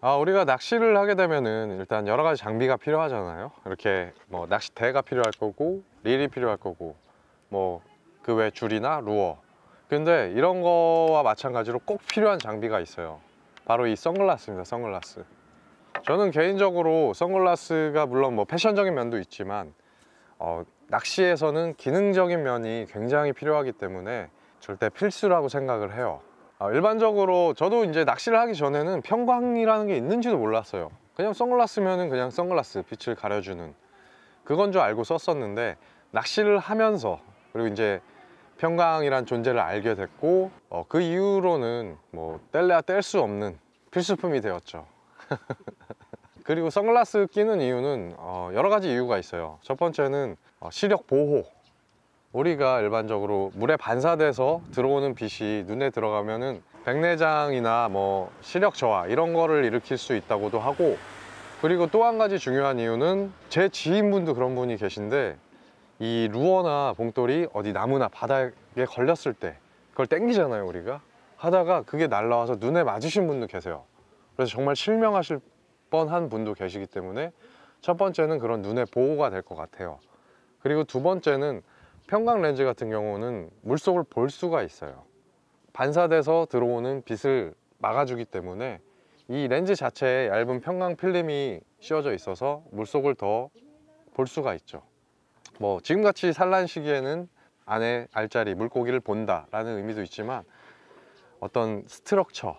우리가 낚시를 하게 되면은 일단 여러 가지 장비가 필요하잖아요. 이렇게 뭐 낚싯대가 필요할 거고, 릴이 필요할 거고, 뭐 그 외 줄이나 루어. 근데 이런 거와 마찬가지로 꼭 필요한 장비가 있어요. 바로 이 선글라스입니다. 선글라스. 저는 개인적으로 선글라스가 물론 뭐 패션적인 면도 있지만 낚시에서는 기능적인 면이 굉장히 필요하기 때문에 절대 필수라고 생각을 해요. 일반적으로 저도 이제 낚시를 하기 전에는 평광이라는 게 있는지도 몰랐어요. 그냥 선글라스면은 그냥 선글라스, 빛을 가려주는 그건 줄 알고 썼었는데, 낚시를 하면서 그리고 이제 평광이란 존재를 알게 됐고, 그 이후로는 뭐 뗄래야 뗄 수 없는 필수품이 되었죠. 그리고 선글라스 끼는 이유는 여러 가지 이유가 있어요. 첫 번째는 시력 보호. 우리가 일반적으로 물에 반사돼서 들어오는 빛이 눈에 들어가면은 백내장이나 뭐 시력 저하 이런 거를 일으킬 수 있다고도 하고, 그리고 또 한 가지 중요한 이유는 제 지인분도 그런 분이 계신데, 이 루어나 봉돌이 어디 나무나 바닥에 걸렸을 때 그걸 당기잖아요. 우리가 하다가 그게 날라와서 눈에 맞으신 분도 계세요. 그래서 정말 실명하실 뻔한 분도 계시기 때문에 첫 번째는 그런 눈의 보호가 될 것 같아요. 그리고 두 번째는 평광 렌즈 같은 경우는 물속을 볼 수가 있어요. 반사돼서 들어오는 빛을 막아주기 때문에 이 렌즈 자체에 얇은 평광 필름이 씌워져 있어서 물속을 더 볼 수가 있죠. 뭐 지금같이 산란 시기에는 안에 알짜리 물고기를 본다 라는 의미도 있지만, 어떤 스트럭처,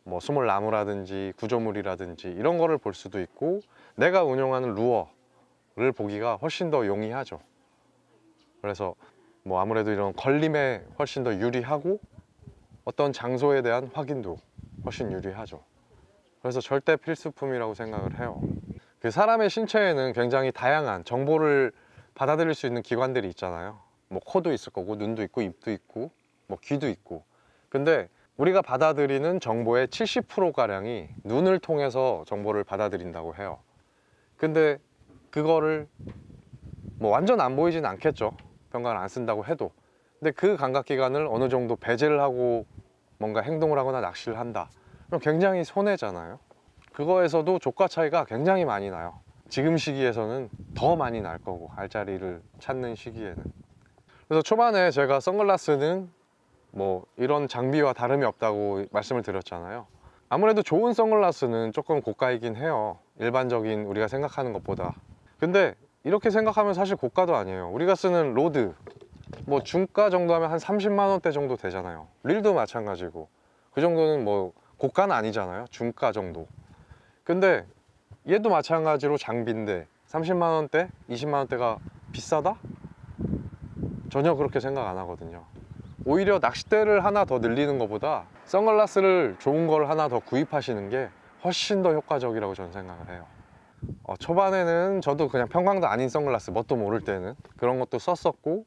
뭐 수몰나무라든지 구조물이라든지 이런 거를 볼 수도 있고, 내가 운영하는 루어를 보기가 훨씬 더 용이하죠. 그래서 뭐 아무래도 이런 걸림에 훨씬 더 유리하고, 어떤 장소에 대한 확인도 훨씬 유리하죠. 그래서 절대 필수품이라고 생각을 해요. 그 사람의 신체에는 굉장히 다양한 정보를 받아들일 수 있는 기관들이 있잖아요. 뭐 코도 있을 거고, 눈도 있고, 입도 있고, 뭐 귀도 있고. 근데 우리가 받아들이는 정보의 70%가량이 눈을 통해서 정보를 받아들인다고 해요. 근데 그거를 뭐 완전 안 보이진 않겠죠. 평광을 안 쓴다고 해도. 근데 그 감각기관을 어느 정도 배제를 하고 뭔가 행동을 하거나 낚시를 한다, 그럼 굉장히 손해잖아요. 그거에서도 조과 차이가 굉장히 많이 나요. 지금 시기에서는 더 많이 날 거고, 알짜리를 찾는 시기에는. 그래서 초반에 제가 선글라스는 뭐 이런 장비와 다름이 없다고 말씀을 드렸잖아요. 아무래도 좋은 선글라스는 조금 고가이긴 해요. 일반적인 우리가 생각하는 것보다. 근데 이렇게 생각하면 사실 고가도 아니에요. 우리가 쓰는 로드, 뭐 중가 정도 하면 한 30만 원대 정도 되잖아요. 릴도 마찬가지고. 그 정도는 뭐 고가는 아니잖아요. 중가 정도. 근데 얘도 마찬가지로 장비인데 30만 원대, 20만 원대가 비싸다? 전혀 그렇게 생각 안 하거든요. 오히려 낚싯대를 하나 더 늘리는 것보다 선글라스를 좋은 걸 하나 더 구입하시는 게 훨씬 더 효과적이라고 저는 생각을 해요. 초반에는 저도 그냥 평광도 아닌 선글라스, 뭣도 모를 때는 그런 것도 썼었고,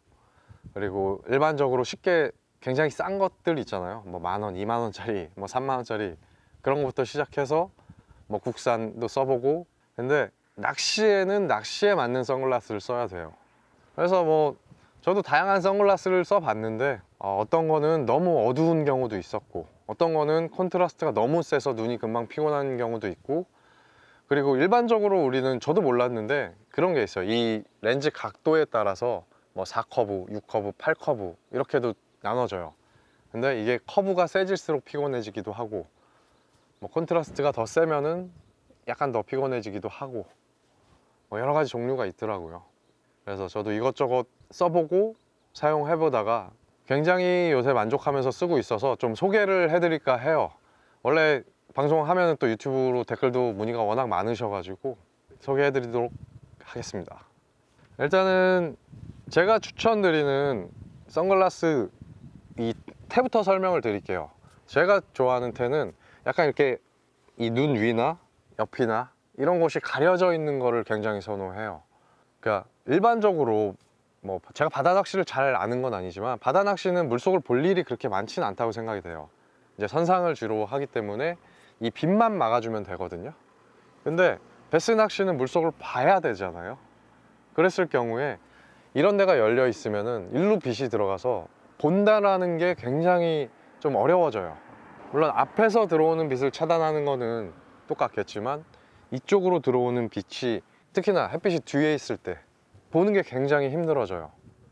그리고 일반적으로 쉽게 굉장히 싼 것들 있잖아요. 뭐 만원, 2만 원짜리, 뭐 3만 원짜리 그런 것부터 시작해서 뭐 국산도 써보고. 근데 낚시에는 낚시에 맞는 선글라스를 써야 돼요. 그래서 뭐 저도 다양한 선글라스를 써봤는데, 어떤 거는 너무 어두운 경우도 있었고, 어떤 거는 콘트라스트가 너무 세서 눈이 금방 피곤한 경우도 있고, 그리고 일반적으로 우리는, 저도 몰랐는데 그런 게 있어요. 이 렌즈 각도에 따라서 뭐 4커브, 6커브, 8커브 이렇게도 나눠져요. 근데 이게 커브가 세질수록 피곤해지기도 하고, 뭐 콘트라스트가 더 세면은 약간 더 피곤해지기도 하고, 뭐 여러 가지 종류가 있더라고요. 그래서 저도 이것저것 써보고 사용해보다가 굉장히 요새 만족하면서 쓰고 있어서 좀 소개를 해드릴까 해요. 원래 방송하면 또 유튜브로 댓글도 문의가 워낙 많으셔가지고 소개해드리도록 하겠습니다. 일단은 제가 추천드리는 선글라스 이 태부터 설명을 드릴게요. 제가 좋아하는 태는 약간 이렇게 이 눈 위나 옆이나 이런 곳이 가려져 있는 거를 굉장히 선호해요. 그러니까 일반적으로 뭐 제가 바다 낚시를 잘 아는 건 아니지만, 바다 낚시는 물속을 볼 일이 그렇게 많지는 않다고 생각이 돼요. 이제 선상을 주로 하기 때문에 이 빛만 막아주면 되거든요. 근데 베스 낚시는 물속을 봐야 되잖아요. 그랬을 경우에 이런 데가 열려 있으면은 일로 빛이 들어가서 본다라는 게 굉장히 좀 어려워져요. 물론 앞에서 들어오는 빛을 차단하는 거는 똑같겠지만 이쪽으로 들어오는 빛이 특히나 햇빛이 뒤에 있을 때 보는 게 굉장히 힘들어져요.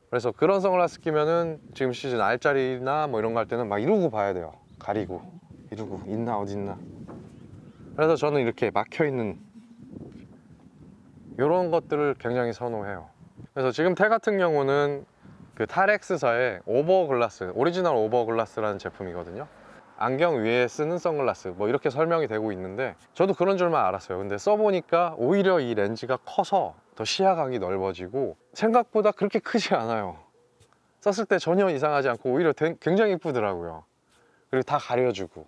그래서 그런 선글라스 끼면은 지금 시즌 알짜리나 뭐 이런 거 할 때는 막 이러고 봐야 돼요. 가리고 이러고 있나 어디 있나. 그래서 저는 이렇게 막혀 있는 이런 것들을 굉장히 선호해요. 그래서 지금 태 같은 경우는 그 타렉스사의 오버글라스, 오리지널 오버글라스라는 제품이거든요. 안경 위에 쓰는 선글라스 뭐 이렇게 설명이 되고 있는데 저도 그런 줄만 알았어요. 근데 써보니까 오히려 이 렌즈가 커서 더 시야각이 넓어지고 생각보다 그렇게 크지 않아요. 썼을 때 전혀 이상하지 않고 오히려 굉장히 이쁘더라고요. 그리고 다 가려주고,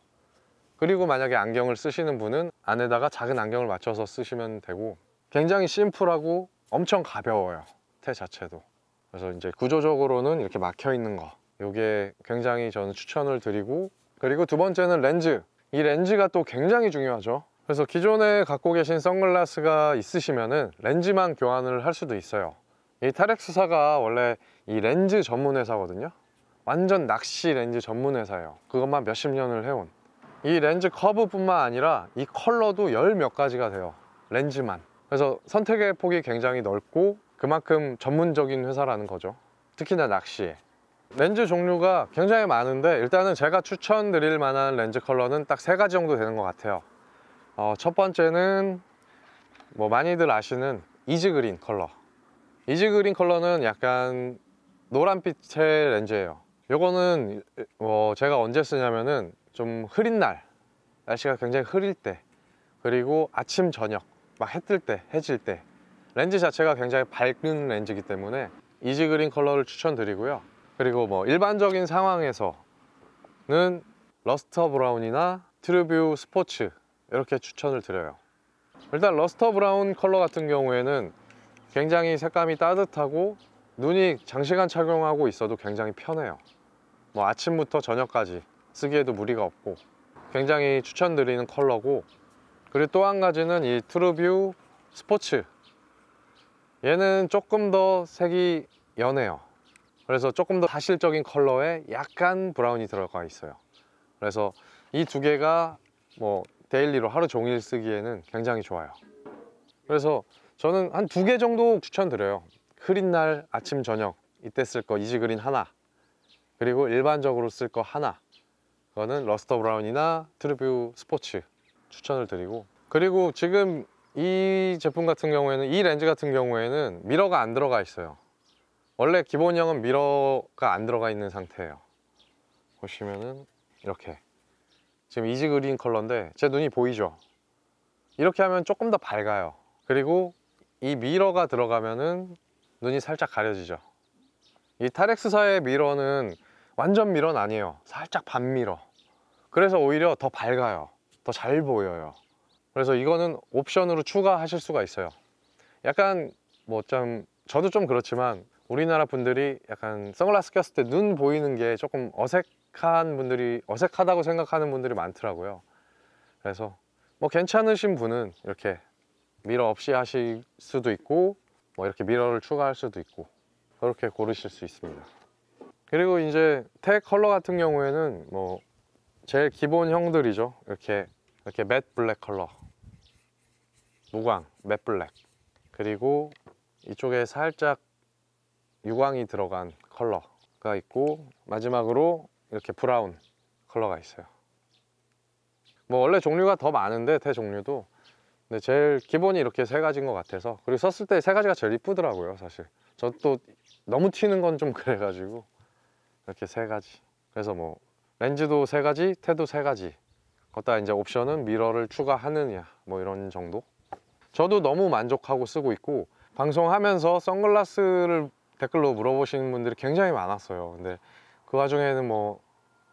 그리고 만약에 안경을 쓰시는 분은 안에다가 작은 안경을 맞춰서 쓰시면 되고, 굉장히 심플하고 엄청 가벼워요, 태 자체도. 그래서 이제 구조적으로는 이렇게 막혀 있는 거, 이게 굉장히 저는 추천을 드리고, 그리고 두 번째는 렌즈. 이 렌즈가 또 굉장히 중요하죠. 그래서 기존에 갖고 계신 선글라스가 있으시면은 렌즈만 교환을 할 수도 있어요. 이 타렉스사가 원래 이 렌즈 전문 회사거든요. 완전 낚시 렌즈 전문 회사예요. 그것만 몇십 년을 해온. 이 렌즈 커브뿐만 아니라 이 컬러도 열 몇 가지가 돼요, 렌즈만. 그래서 선택의 폭이 굉장히 넓고 그만큼 전문적인 회사라는 거죠. 특히나 낚시에. 렌즈 종류가 굉장히 많은데 일단은 제가 추천드릴 만한 렌즈 컬러는 딱 세 가지 정도 되는 것 같아요. 첫 번째는 뭐 많이들 아시는 이즈그린 컬러. 이즈그린 컬러는 약간 노란빛의 렌즈예요. 요거는 제가 언제 쓰냐면은 좀 흐린 날, 날씨가 굉장히 흐릴 때, 그리고 아침 저녁 막 해 뜰 때, 해질 때, 렌즈 자체가 굉장히 밝은 렌즈이기 때문에 이지그린 컬러를 추천드리고요. 그리고 뭐 일반적인 상황에서는 러스터 브라운이나 트루뷰 스포츠 이렇게 추천을 드려요. 일단 러스터 브라운 컬러 같은 경우에는 굉장히 색감이 따뜻하고 눈이 장시간 착용하고 있어도 굉장히 편해요. 뭐 아침부터 저녁까지 쓰기에도 무리가 없고 굉장히 추천드리는 컬러고, 그리고 또 한 가지는 이 트루뷰 스포츠. 얘는 조금 더 색이 연해요. 그래서 조금 더 사실적인 컬러에 약간 브라운이 들어가 있어요. 그래서 이 두 개가 뭐 데일리로 하루 종일 쓰기에는 굉장히 좋아요. 그래서 저는 한 두 개 정도 추천드려요. 흐린 날 아침 저녁 이때 쓸 거 이지그린 하나, 그리고 일반적으로 쓸 거 하나, 그거는 러스터 브라운이나 트루뷰 스포츠 추천을 드리고, 그리고 지금 이 제품 같은 경우에는, 이 렌즈 같은 경우에는 미러가 안 들어가 있어요. 원래 기본형은 미러가 안 들어가 있는 상태예요. 보시면은 이렇게 지금 이지 그린 컬러인데 제 눈이 보이죠? 이렇게 하면 조금 더 밝아요. 그리고 이 미러가 들어가면은 눈이 살짝 가려지죠. 이 타렉스사의 미러는 완전 미러는 아니에요. 살짝 반미러. 그래서 오히려 더 밝아요. 더 잘 보여요. 그래서 이거는 옵션으로 추가하실 수가 있어요. 약간 뭐 좀 저도 좀 그렇지만 우리나라 분들이 약간 선글라스 꼈을 때 눈 보이는 게 조금 어색하다고 생각하는 분들이 많더라고요. 그래서 뭐 괜찮으신 분은 이렇게 미러 없이 하실 수도 있고, 뭐 이렇게 미러를 추가할 수도 있고, 그렇게 고르실 수 있습니다. 그리고 이제 태 컬러 같은 경우에는 뭐 제일 기본 형들이죠. 이렇게 맷 블랙 컬러, 무광 맷 블랙, 그리고 이쪽에 살짝 유광이 들어간 컬러가 있고, 마지막으로 이렇게 브라운 컬러가 있어요. 뭐 원래 종류가 더 많은데 태 종류도, 근데 제일 기본이 이렇게 세 가지인 것 같아서, 그리고 썼을 때 세 가지가 제일 이쁘더라고요. 사실 저 또 너무 튀는 건 좀 그래가지고 이렇게 세 가지. 그래서 뭐 렌즈도 세 가지, 태도 세 가지, 거기다 이제 옵션은 미러를 추가하느냐 뭐 이런 정도. 저도 너무 만족하고 쓰고 있고, 방송하면서 선글라스를 댓글로 물어보시는 분들이 굉장히 많았어요. 근데 그 와중에는 뭐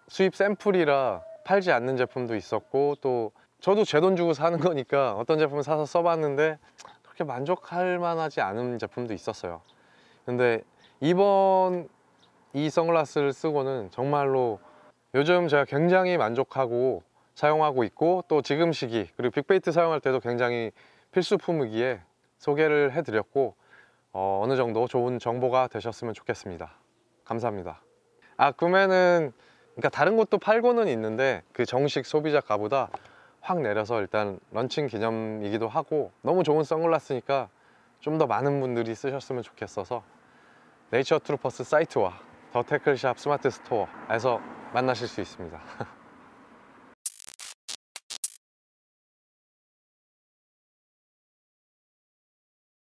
수입 샘플이라 팔지 않는 제품도 있었고, 또 저도 제 돈 주고 사는 거니까 어떤 제품을 사서 써봤는데 그렇게 만족할 만하지 않은 제품도 있었어요. 근데 이번 이 선글라스를 쓰고는 정말로 요즘 제가 굉장히 만족하고 사용하고 있고, 또 지금 시기 그리고 빅베이트 사용할 때도 굉장히 필수품이기에 소개를 해드렸고, 어느 정도 좋은 정보가 되셨으면 좋겠습니다. 감사합니다. 구매는 그러니까 다른 곳도 팔고는 있는데 그 정식 소비자가보다 확 내려서 일단 런칭 기념이기도 하고 너무 좋은 선글라스니까 좀 더 많은 분들이 쓰셨으면 좋겠어서 네이처 트루퍼스 사이트와 더 태클샵 스마트 스토어에서 만나실 수 있습니다.